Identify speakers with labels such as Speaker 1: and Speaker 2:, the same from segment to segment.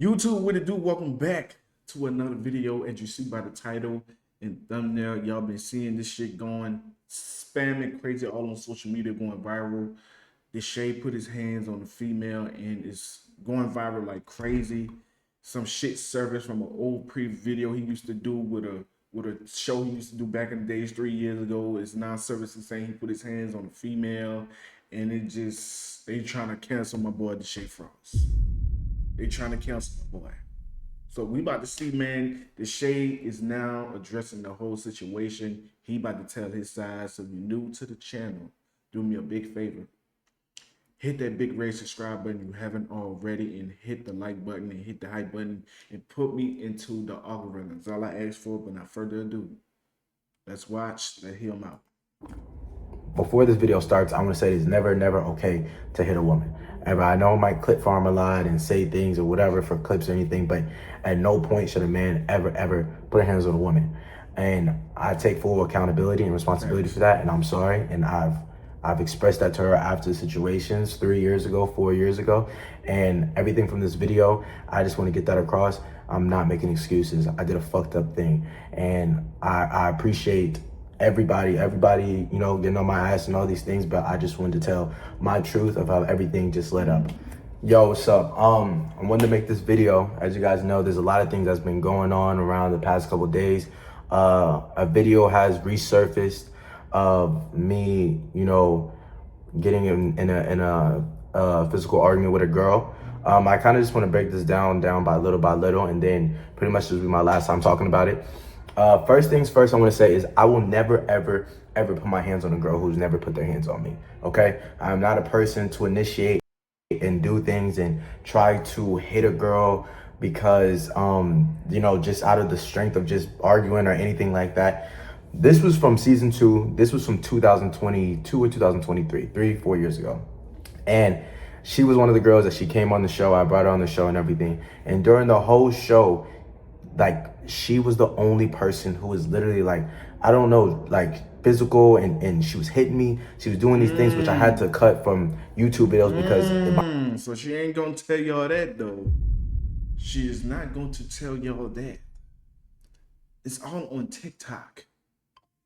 Speaker 1: YouTube, what it do? Welcome back to another video. As you see by the title and thumbnail, y'all been seeing this shit going spamming crazy all on social media, going viral. Deshae put his hands on the female and it's going viral like crazy. Some shit surfaced from an old pre-video he used to do with a show he used to do back in the days 3 years ago. It's now surfacing saying he put his hands on the female, and they trying to cancel my boy Deshae Frost. They trying to cancel my boy. So we about to see, man, Deshae is now addressing the whole situation. He about to tell his side. So if you're new to the channel, do me a big favor. Hit that big red subscribe button if you haven't already, and hit the like button and hit the hype button and put me into the algorithm. That's all I ask for, but not further ado. Let's watch. Let's hear him out.
Speaker 2: Before this video starts, I want to say it's never okay to hit a woman. Ever. I know I might clip farm a lot and say things or whatever for clips or anything, but at no point should a man ever put their hands on a woman. And I take full accountability and responsibility for that, and I'm sorry. And I've expressed that to her after situations 3 years ago, 4 years ago, and everything from this video, I just want to get that across. I'm not making excuses. I did a fucked up thing, and I appreciate everybody, you know, getting on my ass and all these things, but I just wanted to tell my truth of how everything just led up. Yo, what's up? I wanted to make this video. As you guys know, there's a lot of things that's been going on around the past couple of days. A video has resurfaced of me, you know, getting in a physical argument with a girl. I kind of just want to break this down by little, and then pretty much this will be my last time talking about it. First things first, I want to say is I will never, ever put my hands on a girl who's never put their hands on me, okay? I'm not a person to initiate and do things and try to hit a girl because, you know, just out of the strength of just arguing or anything like that. This was from season 2. This was from 2022 or 2023, 4 years ago. And she was one of the girls that she came on the show. I brought her on the show and everything. And during the whole show, like, she was the only person who was literally like, I don't know, like physical, and she was hitting me. She was doing these things which I had to cut from YouTube videos because
Speaker 1: So she ain't gonna tell y'all that though. She is not going to tell y'all that. It's all on TikTok.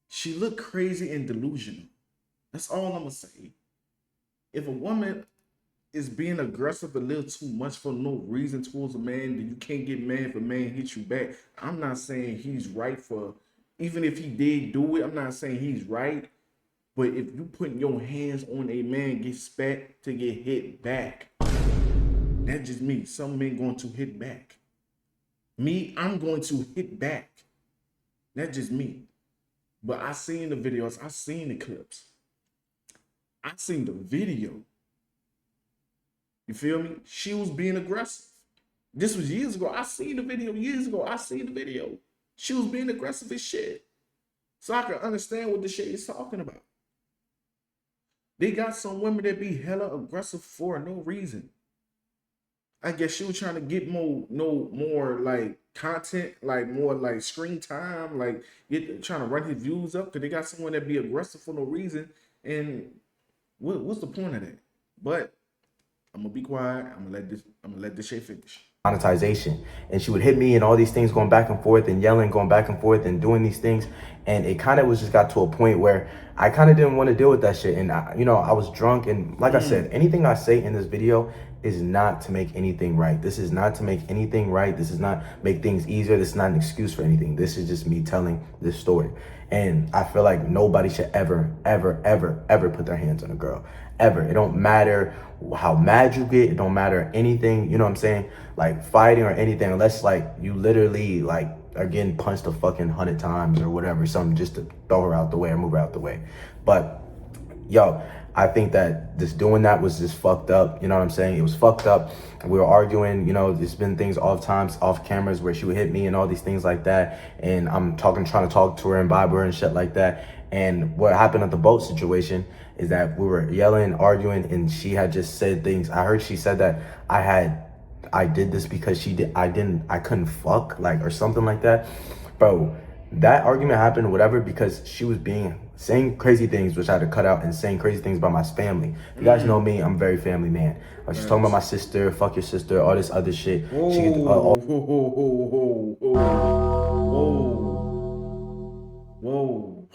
Speaker 1: She looked crazy and delusional. That's all I'm gonna say. If a woman is being aggressive a little too much for no reason towards a man, then you can't get mad if a man hits you back. I'm not saying he's right for, even if he did do it, I'm not saying he's right. But if you putting your hands on a man, get expect to get hit back. That's just me. Some men going to hit back. Me, I'm going to hit back. That's just me. But I seen the videos, I seen the clips. I seen the video. You feel me? She was being aggressive. This was years ago. I seen the video years ago. I seen the video. She was being aggressive as shit. So I can understand what Deshae is talking about. They got some women that be hella aggressive for no reason. I guess she was trying to get more like content, like more like screen time, like trying to run his views up, because they got someone that be aggressive for no reason. And what's the point of that? But I'm gonna be quiet. I'm gonna let Deshae finish.
Speaker 2: monetization, and she would hit me and all these things, going back and forth and yelling, going back and forth and doing these things, and it kind of was just got to a point where I kind of didn't want to deal with that shit. And you know, I was drunk, and like I said, anything I say in this video is not to make anything right. This is not to make anything right. This is not make things easier. This is not an excuse for anything. This is just me telling this story. And I feel like nobody should ever put their hands on a girl. Ever. It don't matter how mad you get. It don't matter anything. You know what I'm saying? Like fighting or anything, unless like you literally like are getting punched a fucking 100 times or whatever, something just to throw her out the way or move her out the way. But yo, I think that just doing that was just fucked up. You know what I'm saying? It was fucked up. We were arguing, you know, there's been things off cameras where she would hit me and all these things like that. And I'm trying to talk to her and vibe her and shit like that. And what happened at the boat situation is that we were yelling, arguing, and she had just said things. I heard she said that I did this because I couldn't fuck, like, or something like that. Bro, that argument happened, whatever, because she was saying crazy things, which I had to cut out, and saying crazy things about my family. If you guys know me, I'm a very family man. She's talking about my sister, fuck your sister, all this other shit. She could,
Speaker 1: Whoa, whoa.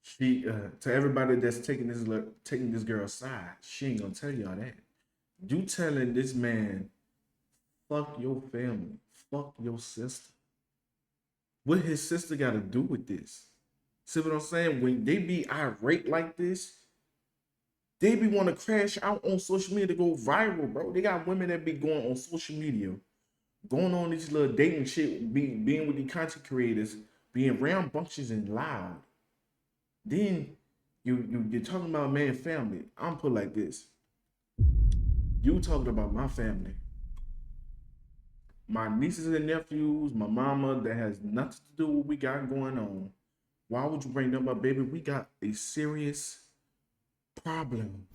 Speaker 1: She to everybody that's taking this girl's side, she ain't gonna tell y'all that. You telling this man, fuck your family, fuck your sister. What his sister got to do with this? See what I'm saying? When they be irate like this, they be want to crash out on social media to go viral, bro. They got women that be going on social media, going on these little dating shit, being with the content creators, being rambunctious and loud. Then you're talking about man family. I'm put like this. You talking about my family. My nieces and nephews, my mama that has nothing to do with what we got going on. Why would you bring them up, baby? We got a serious problem.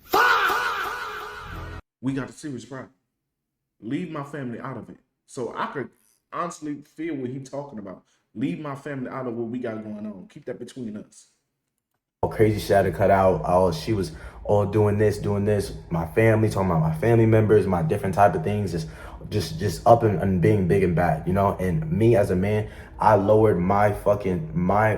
Speaker 1: We got a serious problem. Leave my family out of it. So I could honestly feel what he's talking about. Leave my family out of what we got going on. Keep that between us.
Speaker 2: crazy shit I had to cut out. Oh, she was all doing this. My family, talking about my family members, my different type of things, just up and being big and bad, you know. And me as a man, I lowered my fucking my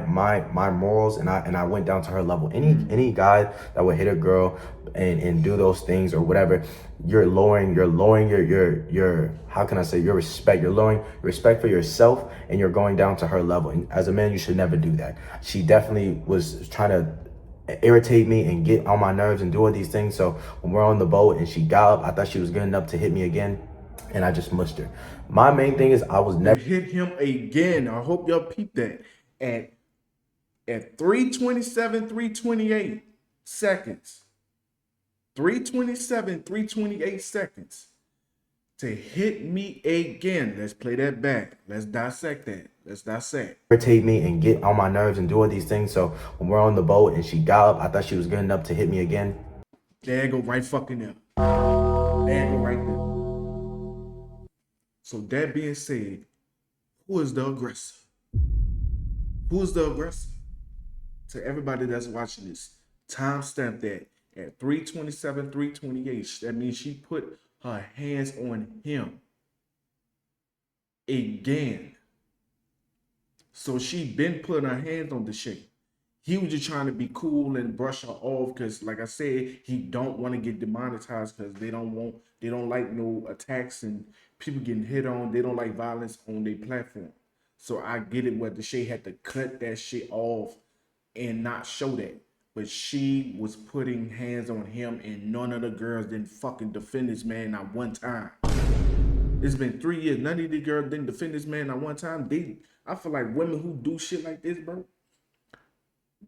Speaker 2: morals, and I went down to her level. Any guy that would hit a girl and do those things or whatever, you're lowering your how can I say, your respect. You're lowering your respect for yourself, and you're going down to her level. And as a man, you should never do that. She definitely was trying to irritate me and get on my nerves and do all these things. So when we're on the boat and she got up, I thought she was good enough to hit me again, and I just mushed her. My main thing is I was never
Speaker 1: hit him again. I hope y'all peep that. At 3:27, 3:28 seconds. 3:27, 3:28 seconds. To hit me again. Let's play that back. Let's dissect that. Let's dissect.
Speaker 2: irritate me and get on my nerves and do all these things. So when we're on the boat and she got up, I thought she was good enough to hit me again.
Speaker 1: There you go, right fucking there. There you go, right there. So that being said, who is the aggressor? Who is the aggressor? To everybody that's watching this, timestamp that at 3:27, 3:28. That means she put her hands on him again. So she been putting her hands on Deshae. He was just trying to be cool and brush her off because, like I said, he don't want to get demonetized because they don't like no attacks and people getting hit on. They don't like violence on their platform. So I get it where Deshae had to cut that shit off and not show that. But she was putting hands on him, and none of the girls didn't fucking defend this man not one time. It's been 3 years. None of the girls didn't defend this man not one time. I feel like women who do shit like this, bro,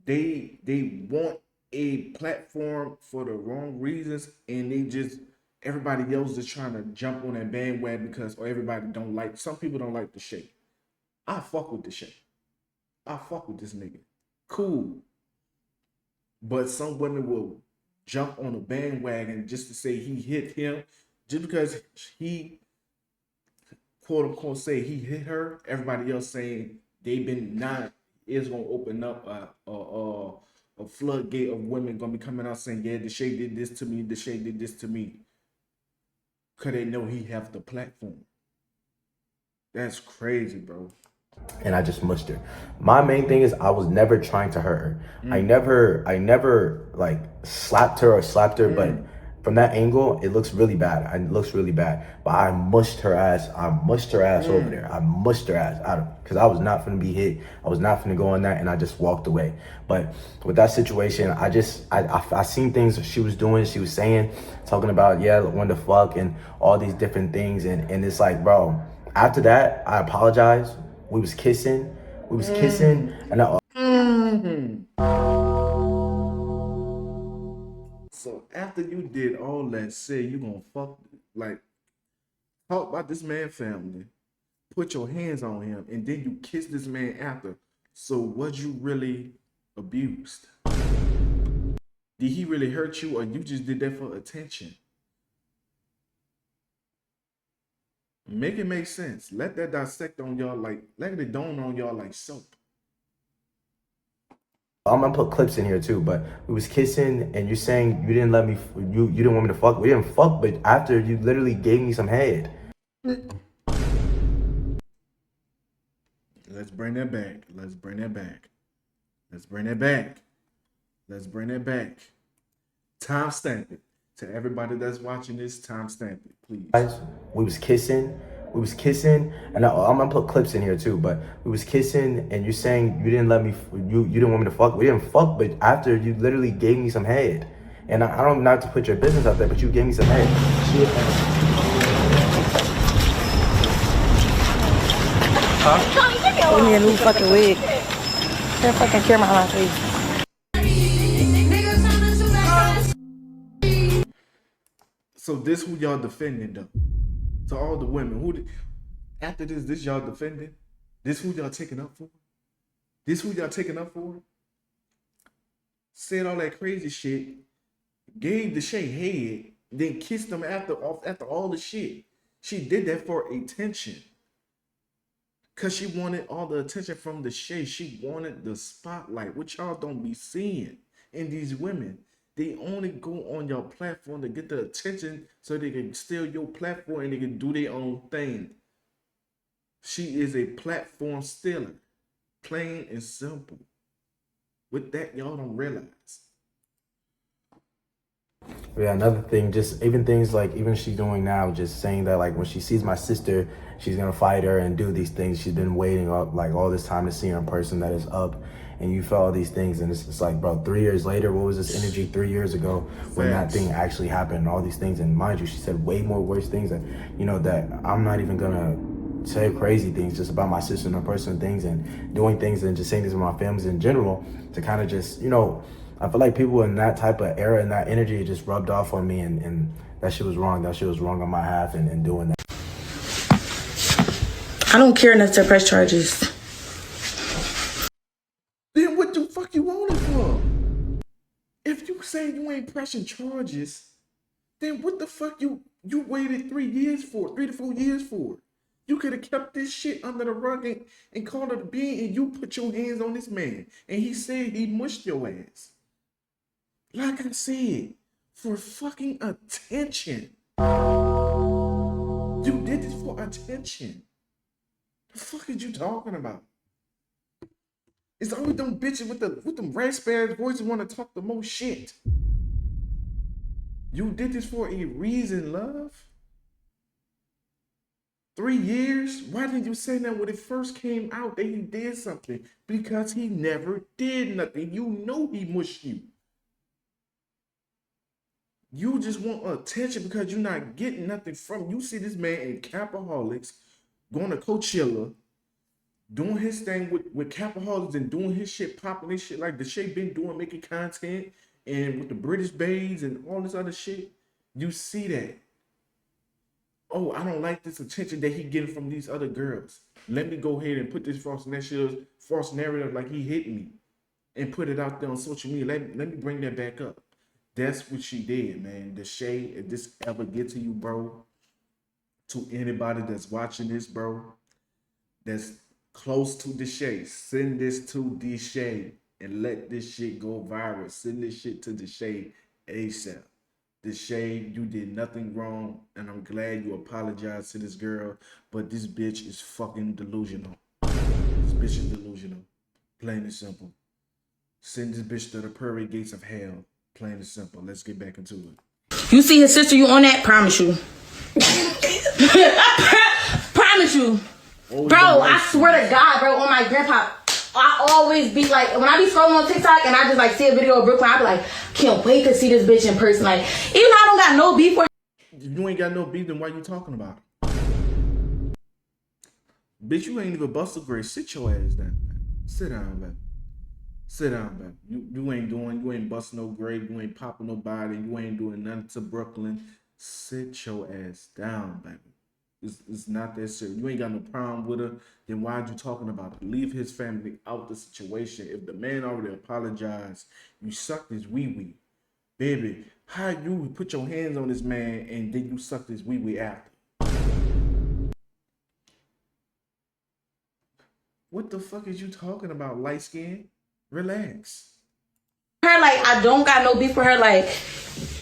Speaker 1: they want a platform for the wrong reasons, and everybody else is trying to jump on that bandwagon because everybody don't like. Some people don't like Deshae. I fuck with Deshae. I fuck with this nigga. Cool. But some women will jump on a bandwagon just to say he hit him, just because he quote unquote say he hit her. Everybody else saying they been not is gonna open up a floodgate of women gonna be coming out saying, yeah, Deshae did this to me, Deshae did this to me, cause they know he have the platform. That's crazy, bro.
Speaker 2: And I just mushed her. My main thing is I was never trying to hurt her. I never like slapped her, but from that angle, it looks really bad. It looks really bad. But I mushed her ass. I mushed her ass over there. I mushed her ass out of, because I was not gonna be hit. I was not gonna go on that, and I just walked away. But with that situation, I seen things she was doing. She was saying, talking about, yeah, when the fuck and all these different things, and it's like, bro. After that, I apologized. We was kissing, and
Speaker 1: So after you did all that, say you gonna fuck, like, talk about this man family, put your hands on him, and then you kiss this man after. So was you really abused? Did he really hurt you, or you just did that for attention? Make it make sense. Let that dissect on y'all like, let it dawn on y'all like soap.
Speaker 2: I'm gonna put clips in here too, but we was kissing and you're saying you didn't let me, you didn't want me to fuck. We didn't fuck, but after you literally gave me some head.
Speaker 1: Let's bring that back. Let's bring that back. Let's bring that back. Let's bring that back. Timestamp it. To everybody that's watching this, timestamp it, please.
Speaker 2: Guys, we was kissing, and I'm gonna put clips in here too, but we was kissing and you're saying you didn't let me, you didn't want me to fuck. We didn't fuck, but after you literally gave me some head. And I don't not to put your business out there, but you gave me some head.
Speaker 3: Give me a new fucking wig. Can't fucking care my face.
Speaker 1: So this who y'all defending though? To all the women who after this y'all defending? This who y'all taking up for? This who y'all taking up for? Said all that crazy shit, gave Deshae head, then kissed him after all the shit. She did that for attention. Cause she wanted all the attention from Deshae. She wanted the spotlight, which y'all don't be seeing in these women. They only go on your platform to get the attention so they can steal your platform and they can do their own thing. She is a platform stealer, plain and simple. With that, y'all don't realize.
Speaker 2: Yeah, another thing, just even things like even she's doing now, just saying that like when she sees my sister, she's gonna fight her and do these things. She's been waiting up like all this time to see her in person that is up, and you felt all these things, and it's like, bro, 3 years later, what was this energy 3 years ago when that thing actually happened, all these things, and mind you, she said way more worse things that, you know, that I'm not even gonna say crazy things just about my sister and her personal things and doing things and just saying things with my families in general to kind of just, you know, I feel like people in that type of era and that energy just rubbed off on me, and that shit was wrong. That shit was wrong on my half and doing that.
Speaker 3: I don't care enough to press charges.
Speaker 1: Then what the fuck you want it for? If you say you ain't pressing charges, then what the fuck you waited 3 years for, 3 to 4 years for? You could have kept this shit under the rug and called it a being, and you put your hands on this man, and he said he mushed your ass. Like I said, for fucking attention. You did this for attention. The fuck is you talking about? It's always them bitches with them raspberry voices want to talk the most shit. You did this for a reason, love. 3 years? Why didn't you say that when it first came out that he did something? Because he never did nothing. You know he mushed you. You just want attention because you're not getting nothing from. You see this man in Capaholics going to Coachella, doing his thing with Capaholics and doing his shit, popping his shit like Deshae been doing, making content, and with the British babes and all this other shit. You see that. Oh, I don't like this attention that he getting from these other girls. Let me go ahead and put this false narrative like he hit me and put it out there on social media. Let me bring that back up. That's what she did, man. Deshae, if this ever get to you, bro, to anybody that's watching this, bro, that's close to Deshae, send this to Deshae and let this shit go viral. Send this shit to Deshae ASAP. Deshae, you did nothing wrong, and I'm glad you apologized to this girl, but this bitch is fucking delusional. This bitch is delusional. Plain and simple. Send this bitch to the pearly gates of hell. Plain and simple. Let's get back into it.
Speaker 3: You see his sister, you on that? Promise you. Promise you. Bro, I swear to God, bro, on my grandpa, I always be like, when I be scrolling on TikTok and I just like see a video of Brooklyn, I be like, can't wait to see this bitch in person. Like, even though I don't got no beef with her.
Speaker 1: You ain't got no beef, then why you talking about it? Bitch, you ain't even busted great. Sit your ass down, man. Sit down, man. Sit down, man. You ain't busting no grave, you ain't popping nobody, you ain't doing nothing to Brooklyn. Sit your ass down, baby. It's not that serious. You ain't got no problem with her, then why'd you talking about it? Leave his family out the situation. If the man already apologized, you sucked his wee-wee. Baby, how you put your hands on this man and then you sucked his wee-wee after? What the fuck is you talking about, light skin? Relax.
Speaker 3: Her, like, I don't got no beef with her, like,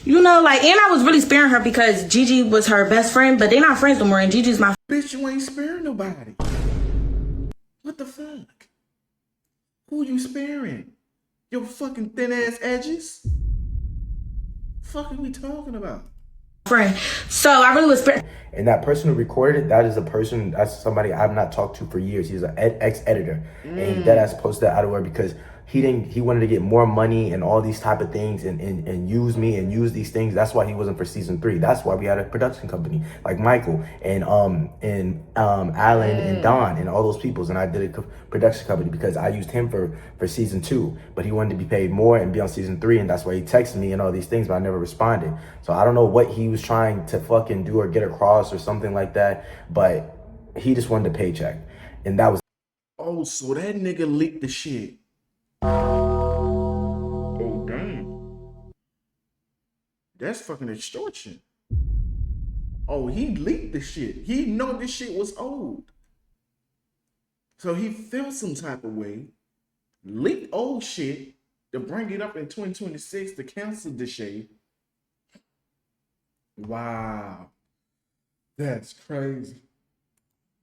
Speaker 3: you know, like, and I was really sparing her because Gigi was her best friend, but they not friends no more, and Gigi's my
Speaker 1: Bitch, you ain't sparing nobody. What the fuck? Who you sparing? Your fucking thin ass edges? Fuck are we talking about?
Speaker 3: friend. So I really was sparing.
Speaker 2: And that person who recorded it, that is a person, that's somebody I've not talked to for years. He's an ex-editor. And he deadass posted that out of where because he wanted to get more money and all these type of things and use me and use these things. That's why he wasn't for season 3. That's why we had a production company like Michael and Alan and Don and all those peoples. And I did a production company because I used him for season 2, but he wanted to be paid more and be on season 3. And that's why he texted me and all these things, but I never responded. So I don't know what he was trying to fucking do or get across or something like that, but he just wanted a paycheck. And that was.
Speaker 1: Oh, so that nigga leaked the shit. Oh, damn. That's fucking extortion. Oh, he leaked the shit. He know this shit was old. So he felt some type of way, leaked old shit to bring it up in 2026 to cancel Deshae. Wow. That's crazy.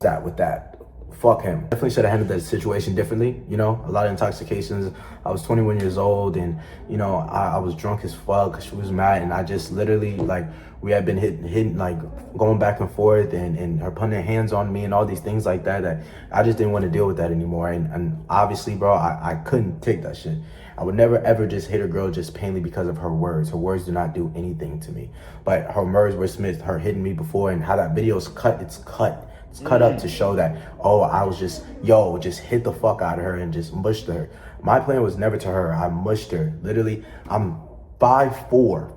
Speaker 2: That with that. Fuck him. Definitely should have handled that situation differently. You know, a lot of intoxications. I was 21 years old and, you know, I was drunk as fuck because she was mad. And I just literally, like, we had been hitting like going back and forth and her putting her hands on me and all these things like that, that I just didn't want to deal with that anymore. And obviously, bro, I couldn't take that shit. I would never ever just hit a girl just plainly because of her words. Her words do not do anything to me. But her words were Smith, her hitting me before, and how that video is cut, it's cut. It's cut up to show that, oh, I was just hit the fuck out of her and just mushed her. My plan was never to her. I mushed her. Literally, I'm 5'4",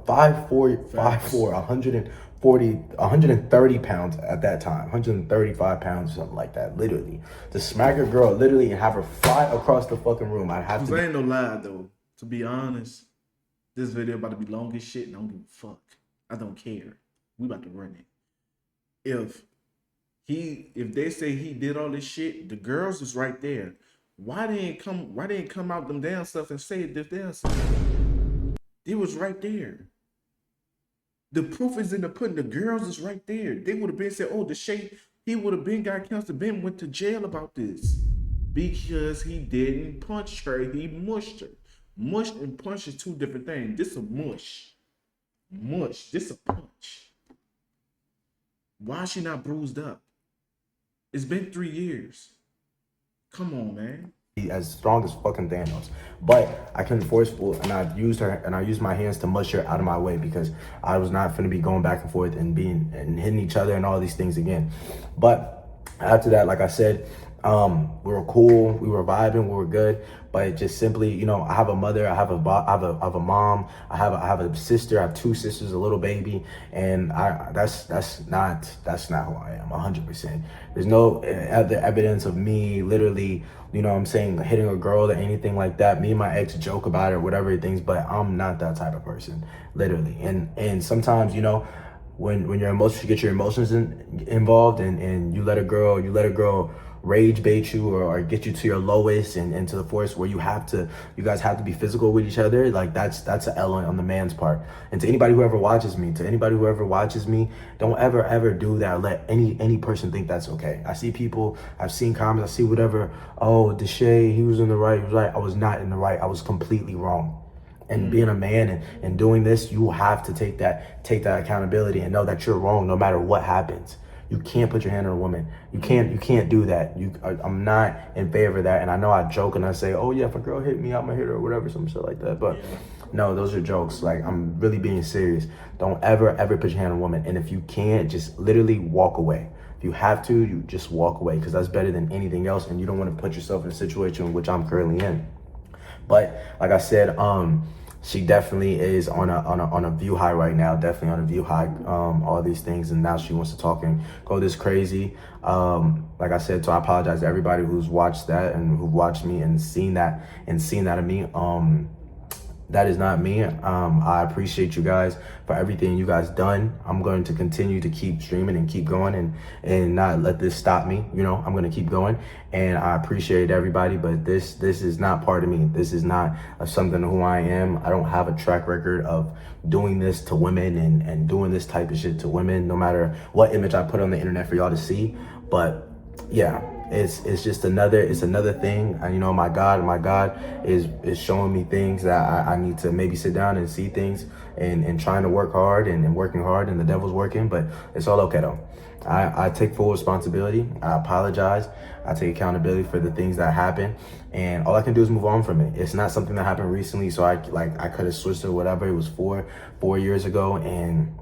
Speaker 2: 130 pounds at that time, 135 pounds, something like that, literally. To smack a girl, literally, and have her fly across the fucking room, I'd have to.
Speaker 1: Ain't no lie, though. To be honest, this video about to be long as shit, and I don't give a fuck. I don't care. We about to run it. If they say he did all this shit, the girls was right there. Why they ain't come out them damn stuff and say this damn stuff? It was right there. The proof is in the pudding. The girls is right there. They would have been said, oh, Deshae, he would have been got canceled, went to jail about this. Because he didn't punch her, he mushed her. Mush and punch is two different things. This a mush. Mush, this a punch. Why is she not bruised up? It's been 3 years. Come on, man.
Speaker 2: As strong as fucking Thanos, but I couldn't forceful, and I used my hands to mush her out of my way because I was not gonna be going back and forth and hitting each other and all these things again. But after that, like I said, we were cool, we were vibing, we were good. But just simply, you know, I have a mother, I have a mom, I have a sister, I have 2 sisters, a little baby, and that's not who I am 100%. There's no other evidence of me literally, you know what I'm saying, hitting a girl or anything like that. Me and my ex joke about it or whatever things, but I'm not that type of person, literally. And sometimes, you know, when you get your emotions involved and you let a girl rage bait you or get you to your lowest and to the force where you guys have to be physical with each other, like that's an L on the man's part. And to anybody who ever watches me, don't ever do that or let any person think that's okay. I see people, I've seen comments, I see whatever, oh, Deshae, he was in the right, he was right. I was not in the right, I was completely wrong. And being a man and doing this, you have to take that accountability and know that you're wrong no matter what happens. You can't put your hand on a woman. You can't do that. I'm not in favor of that. And I know I joke and I say, oh yeah, if a girl hit me, I'm gonna hit her or whatever, some shit like that. But no, those are jokes. Like, I'm really being serious. Don't ever put your hand on a woman. And if you can't, just literally walk away. If you have to, you just walk away, because that's better than anything else. And you don't want to put yourself in a situation which I'm currently in. But like I said, she definitely is on a view high right now, definitely on a view high, all these things. And now she wants to talk and go this crazy. Like I said, so I apologize to everybody who's watched that and who watched me and seen that of me. That is not me. I appreciate you guys for everything you guys done. I'm going to continue to keep streaming and keep going and not let this stop me. You know, I'm going to keep going, and I appreciate everybody, but this is not part of me. This is not something who I am. I don't have a track record of doing this to women and doing this type of shit to women, no matter what image I put on the internet for y'all to see. But yeah, it's just another thing. And you know, my God is showing me things that I need to maybe sit down and see things and trying to work hard and working hard, and the devil's working, but it's all okay though. I take full responsibility. I apologize. I take accountability for the things that happen, and all I can do is move on from it. It's not something that happened recently, so I could have switched or whatever. It was four years ago, and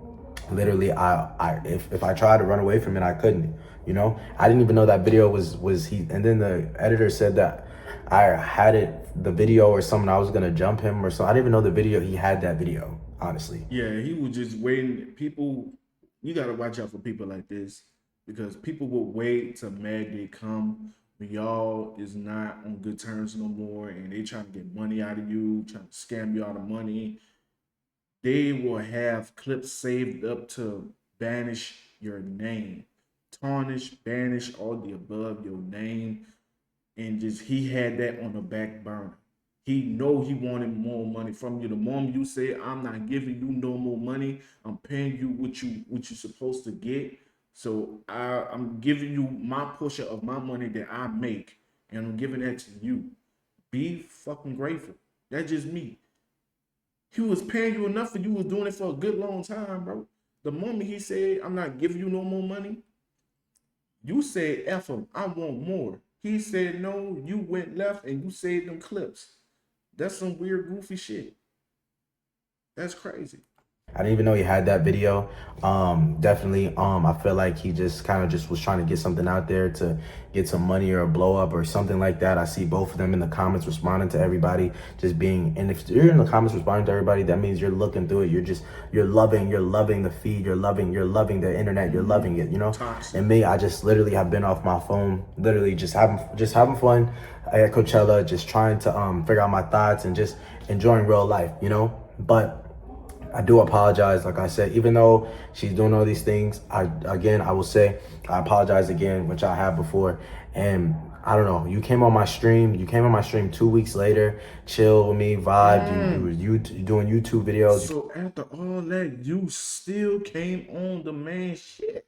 Speaker 2: literally if I tried to run away from it, I couldn't. You know, I didn't even know that video was he. And then the editor said that I had the video or something. I was gonna jump him or something. I didn't even know the video. He had that video, honestly.
Speaker 1: Yeah, he was just waiting. People, you gotta watch out for people like this, because people will wait till mad they come when y'all is not on good terms no more, and they trying to get money out of you, trying to scam you out of money. They will have clips saved up to banish your name, tarnish, banish, all the above your name, and just he had that on the back burner. He know he wanted more money from you. The moment you say, "I'm not giving you no more money, I'm paying you what you're supposed to get. So I'm giving you my portion of my money that I make, and I'm giving that to you. Be fucking grateful." That's just me. He was paying you enough and you was doing it for a good long time, bro. The moment he said, "I'm not giving you no more money," you said, "F him, I want more." He said no, you went left and you saved them clips. That's some weird, goofy shit. That's crazy.
Speaker 2: I didn't even know he had that video. Definitely, I feel like he just kind of just was trying to get something out there to get some money or a blow up or something like that. I see both of them in the comments responding to everybody, just being, and if you're in the comments responding to everybody, that means you're looking through it. You're loving the feed. You're loving the internet. You're loving it, you know?
Speaker 1: Toxic.
Speaker 2: And me, I just literally have been off my phone, literally just having fun at Coachella, just trying to figure out my thoughts and just enjoying real life, you know? But I do apologize, like I said, even though she's doing all these things, I will say, I apologize again, which I have before. And I don't know, you came on my stream 2 weeks later, chill with me, vibe, you doing YouTube videos.
Speaker 1: So after all that, you still came on the man shit.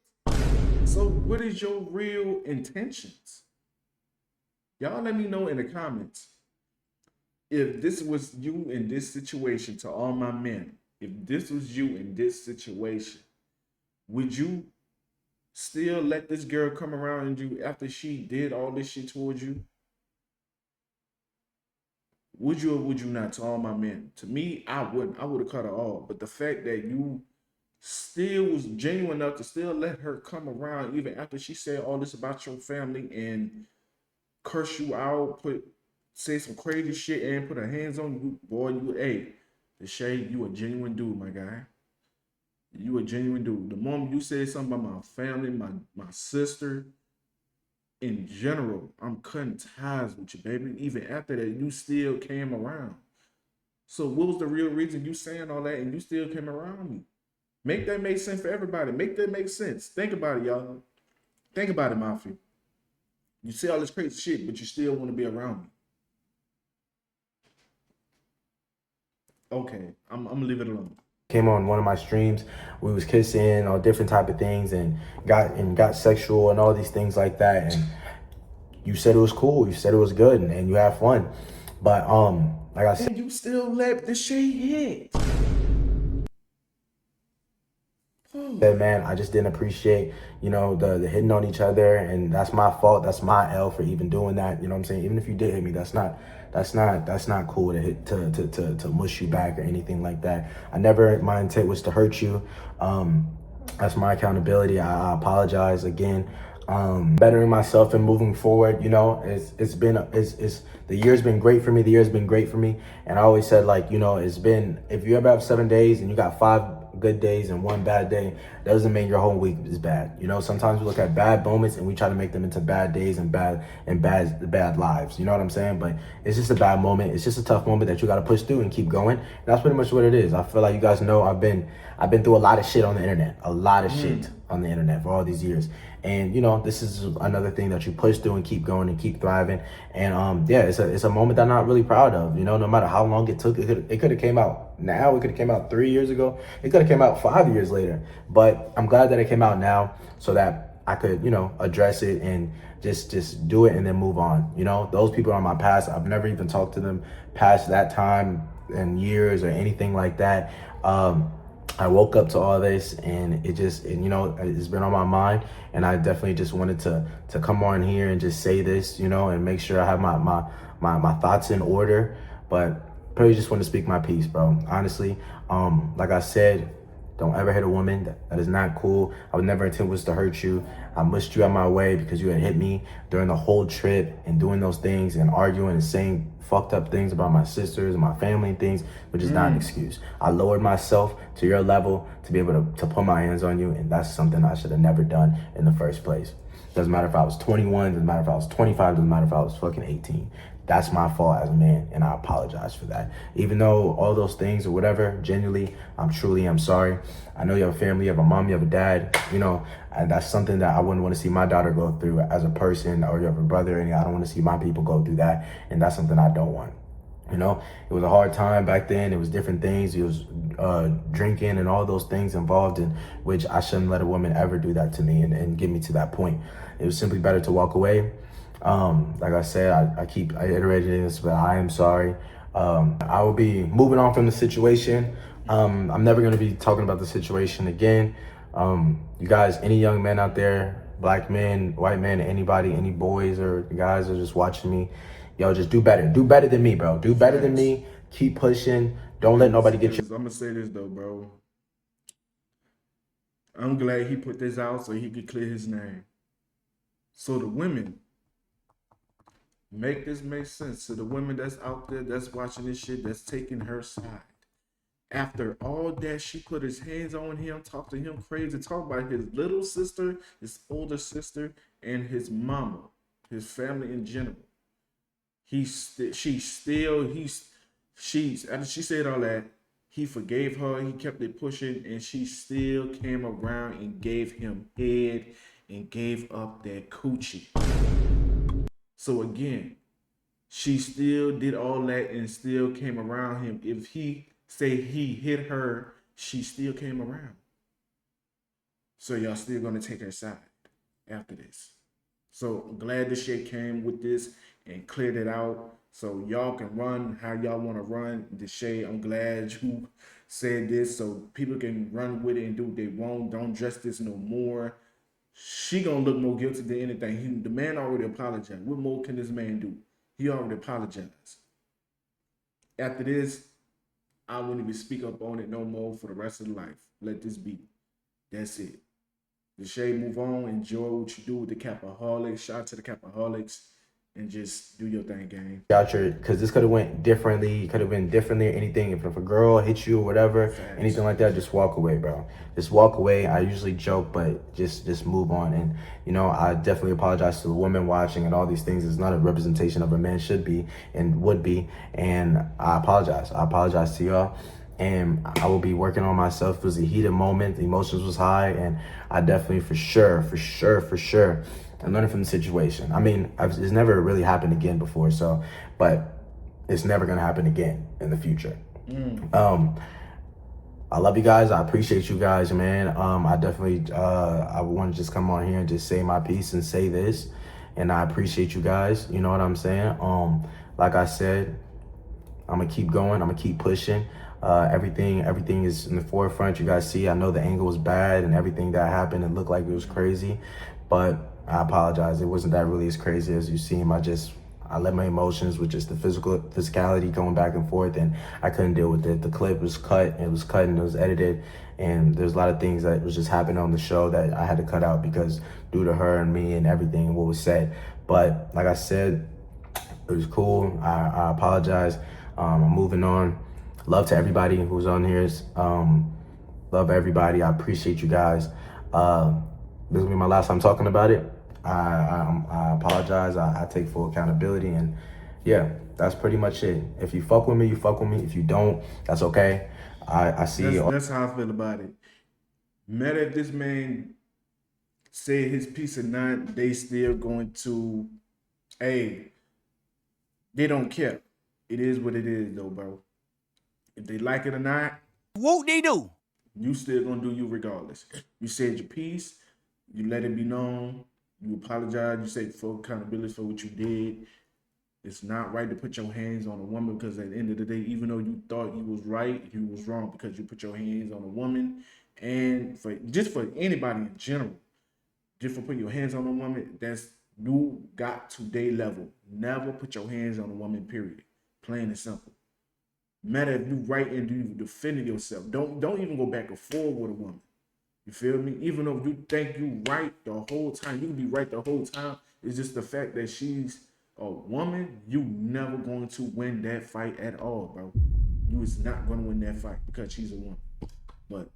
Speaker 1: So what is your real intentions? Y'all let me know in the comments. If this was you in this situation, to all my men, if this was you in this situation, would you still let this girl come around you after she did all this shit towards you? Would you or would you not, to all my men? To me, I wouldn't. I would have cut her off. But the fact that you still was genuine enough to still let her come around even after she said all this about your family and curse you out, say some crazy shit and put her hands on you, boy, hey, Deshae, you a genuine dude, my guy. You a genuine dude. The moment you say something about my family, my sister, in general, I'm cutting ties with you, baby. Even after that, you still came around. So what was the real reason you saying all that and you still came around me? Make that make sense for everybody. Make that make sense. Think about it, y'all. Think about it, Mafia. You say all this crazy shit, but you still want to be around me. Okay, I'm gonna leave it alone.
Speaker 2: Came on one of my streams, we was kissing, all different type of things, and got sexual and all these things like that. And you said it was cool, you said it was good, and you had fun. But like I said,
Speaker 1: and you still let Deshae hit.
Speaker 2: Man, I just didn't appreciate, you know, the hitting on each other, and that's my fault. That's my L for even doing that. You know what I'm saying? Even if you did hit me, that's not cool to hit to mush you back or anything like that. My intent was to hurt you. That's my accountability. I apologize again. Bettering myself and moving forward, you know, the year's been great for me. The year's been great for me. And I always said, like, you know, if you ever have 7 days and you got good days and one bad day doesn't mean your whole week is bad. You know, sometimes we look at bad moments and we try to make them into bad days and bad lives. You know what I'm saying? But it's just a bad moment. It's just a tough moment that you got to push through and keep going. And that's pretty much what it is. I feel like you guys know I've been through a lot of shit on the internet, for all these years. And you know, this is another thing that you push through and keep going and keep thriving. And yeah, it's a moment that I'm not really proud of. You know, no matter how long it took, it could have came out now. It could have came out 3 years ago. It could have came out 5 years later. But I'm glad that it came out now so that I could, you know, address it and just do it and then move on. You know, those people are my past. I've never even talked to them past that time and years or anything like that. I woke up to all this and you know, it's been on my mind, and I definitely just wanted to come on here and just say this, you know, and make sure I have my thoughts in order. But probably just want to speak my piece, bro. Honestly, like I said, don't ever hit a woman. That is not cool. I would never intend was to hurt you. I mushed you out my way because you had hit me during the whole trip and doing those things and arguing and saying fucked up things about my sisters and my family and things, which is not an excuse. I lowered myself to your level to be able to put my hands on you, and that's something I should have never done in the first place. Doesn't matter if I was 21, doesn't matter if I was 25, doesn't matter if I was fucking 18. That's my fault as a man, and I apologize for that. Even though all those things or whatever, genuinely, I'm sorry. I know you have a family, you have a mom, you have a dad, you know, and that's something that I wouldn't want to see my daughter go through as a person, or you have a brother, and I don't want to see my people go through that, and that's something I don't want. You know, it was a hard time back then. It was different things. It was drinking and all those things involved in which I shouldn't let a woman ever do that to me and get me to that point. It was simply better to walk away. Like I said, I iterated this, but I am sorry. I will be moving on from the situation. I'm never going to be talking about the situation again. You guys, any young men out there, black men, white men, anybody, any boys or guys are just watching me, yo, just do better. Do better than me, bro. Do better than me. Keep pushing. Don't let nobody get you.
Speaker 1: I'm gonna say this though, bro. I'm glad he put this out so he could clear his name. So the women, make this make sense to the women that's out there that's watching this shit, that's taking her side. After all that, she put his hands on him, talked to him crazy, talked about his little sister, his older sister, and his mama, his family in general. After she said all that, he forgave her, he kept it pushing, and she still came around and gave him head and gave up that coochie. So again, she still did all that and still came around him. If he say he hit her, she still came around. So y'all still gonna take her side after this. So I'm glad Deshae came with this and cleared it out so y'all can run how y'all want to run. Deshae, I'm glad you said this so people can run with it and do what they want. Don't dress this no more. She gonna look more guilty than anything. The man already apologized. What more can this man do? He already apologized. After this, I wouldn't even speak up on it no more for the rest of the life. Let this be. That's it. Deshae, move on. Enjoy what you do with the Capaholics. Shout out to the Capaholics. And just do your thing, gang.
Speaker 2: Because this could have went differently. It could have been differently or anything. If a girl hits you or whatever, anything like that, just walk away, bro. Just walk away. I usually joke, but just move on. And, you know, I definitely apologize to the women watching and all these things. It's not a representation of a man should be and would be. And I apologize. I apologize to y'all. And I will be working on myself. It was a heated moment. The emotions was high. And I definitely, for sure, and learning from the situation. I mean, it's never really happened again before, so, but it's never gonna happen again in the future. I love you guys. I appreciate you guys, man. I definitely, I want to just come on here and just say my piece and say this, and I appreciate you guys. You know what I'm saying? Like I said, I'm gonna keep going. I'm gonna keep pushing. Everything is in the forefront. You guys see, I know the angle was bad and everything that happened, it looked like it was crazy, but I apologize. It wasn't that really as crazy as you seem. I let my emotions with just the physicality going back and forth, and I couldn't deal with it. The clip was cut, and it was edited, and there's a lot of things that was just happening on the show that I had to cut out because due to her and me and everything and what was said. But like I said, it was cool. I apologize. I'm moving on. Love to everybody who's on here. Love Love everybody. I appreciate you guys. This will be my last time talking about it. I apologize. I take full accountability, and yeah, that's pretty much it. If you fuck with me, you fuck with me. If you don't, that's okay. I see.
Speaker 1: That's how I feel about it. Matter if this man said his piece or not, they still going to, hey, they don't care. It is what it is, though, bro. If they like it or not,
Speaker 4: Whoop they do.
Speaker 1: you still gonna do you regardless. You said your piece, you let it be known, you apologize, you say full accountability for what you did. It's not right to put your hands on a woman, because at the end of the day, even though you thought you was right, you was wrong, because you put your hands on a woman. And for anybody in general, just for putting your hands on a woman, that's, you got to their level. Never put your hands on a woman, period. Plain and simple. Matter if you right and you defending yourself. Don't even go back and forth with a woman. You feel me? Even though you think you right the whole time, you can be right the whole time. It's just the fact that she's a woman, you never going to win that fight at all, bro. You is not going to win that fight because she's a woman. But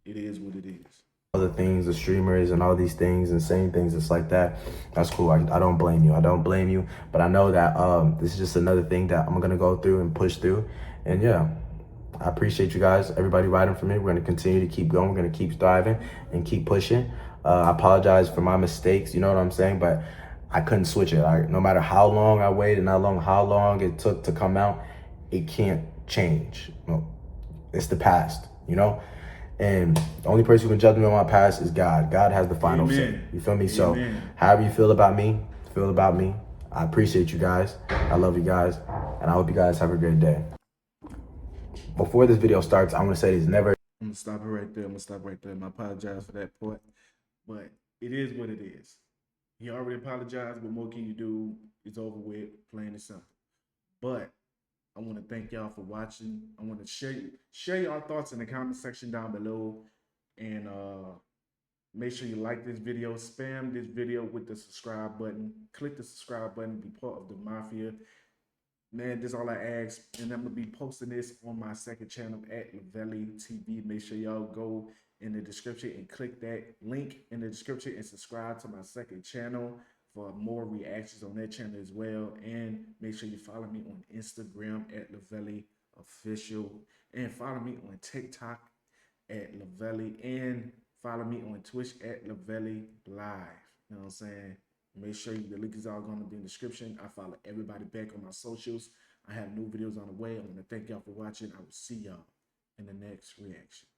Speaker 1: it is what it is.
Speaker 2: Other things, the streamers and all these things and saying things just like that, that's cool. I don't blame you. I don't blame you. But I know that this is just another thing that I'm gonna go through and push through. And yeah, I appreciate you guys, everybody riding for me. We're gonna continue to keep going. We're gonna keep striving and keep pushing. I apologize for my mistakes, you know what I'm saying? But I couldn't switch it. No matter how long I waited and how long it took to come out, it can't change. No, it's the past, you know? And the only person who can judge me on my past is God. God has the final say. You feel me? Amen. So however you feel about me, feel about me. I appreciate you guys. I love you guys. And I hope you guys have a great day. Before this video starts, I want to say it's never.
Speaker 1: I'm going to stop it right there. I apologize for that part. But it is what it is. He already apologized. What more can you do? It's over with. Plain and simple. But I want to thank y'all for watching. I want to share your thoughts in the comment section down below. And make sure you like this video. Spam this video with the subscribe button. Click the subscribe button. Be part of the mafia. Man, this is all I ask. And I'm going to be posting this on my second channel at Lavelli TV. Make sure y'all go in the description and click that link in the description and subscribe to my second channel for more reactions on that channel as well. And make sure you follow me on Instagram at Lavelli Official. And follow me on TikTok at Lavelli. And follow me on Twitch at Lavelli Live. You know what I'm saying? Make sure the link is all going to be in the description. I follow everybody back on my socials. I have new videos on the way. I want to thank y'all for watching. I will see y'all in the next reaction.